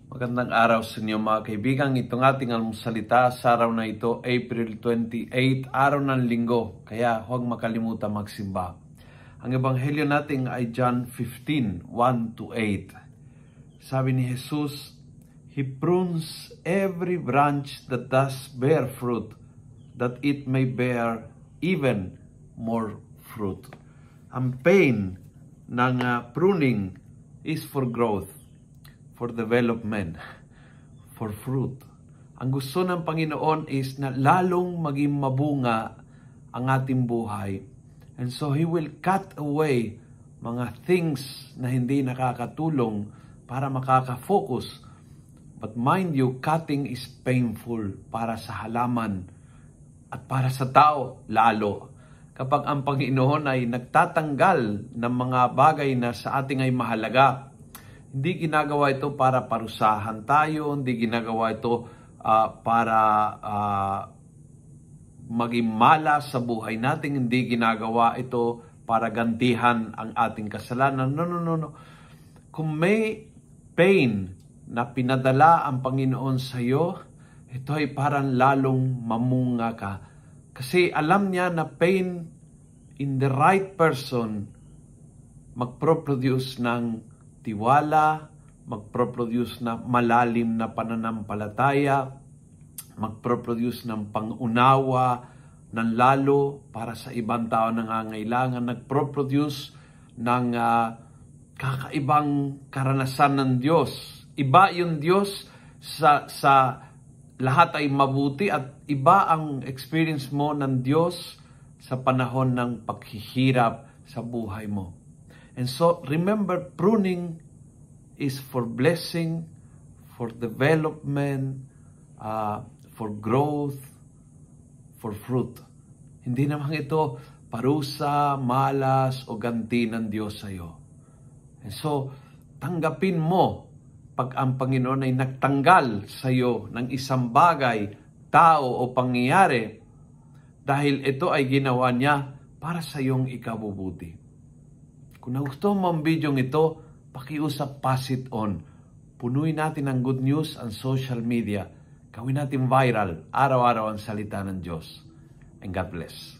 Magandang araw sa inyo mga kaibigan. Itong ating almusalita sa araw na ito, April 28, araw ng linggo. Kaya huwag makalimutan magsimba. Ang ebanghelyo natin ay John 15, 1-8. Sabi ni Jesus, He prunes every branch that does bear fruit, that it may bear even more fruit. Ang pain ng pruning is for growth, for development, for fruit. Ang gusto ng Panginoon is na lalong maging mabunga ang ating buhay. And so He will cut away mga things na hindi nakakatulong para makaka-focus. But mind you, cutting is painful para sa halaman at para sa tao lalo. Kapag ang Panginoon ay nagtatanggal ng mga bagay na sa ating ay mahalaga, hindi ginagawa ito para parusahan tayo, hindi ginagawa ito para maging malas sa buhay natin, hindi ginagawa ito para gantihan ang ating kasalanan. No. Kung may pain na pinadala ang Panginoon sa iyo, ito ay parang lalong mamunga ka. Kasi alam niya na pain in the right person magproproduce ng tiwala, magproproduce na malalim na pananampalataya, magproproduce ng pangunawa, ng lalo para sa ibang tao na nangangailangan, nagproproduce ng kakaibang karanasan ng Diyos. Iba yung Diyos sa lahat ay mabuti at iba ang experience mo ng Diyos sa panahon ng paghihirap sa buhay mo. And so, remember, pruning is for blessing, for development, for growth, for fruit. Hindi naman ito parusa, malas, o ganti ng Diyos sa iyo. And so, tanggapin mo pag ang Panginoon ay nagtanggal sa iyo ng isang bagay, tao o pangyayari dahil ito ay ginawa niya para sa iyong ikabubuti. Kung nagustuhan mo ang video ito, pakiusap, pass it on. Punuin natin ang good news ang social media. Gawin natin viral, araw-araw ang salita ng Diyos. And God bless.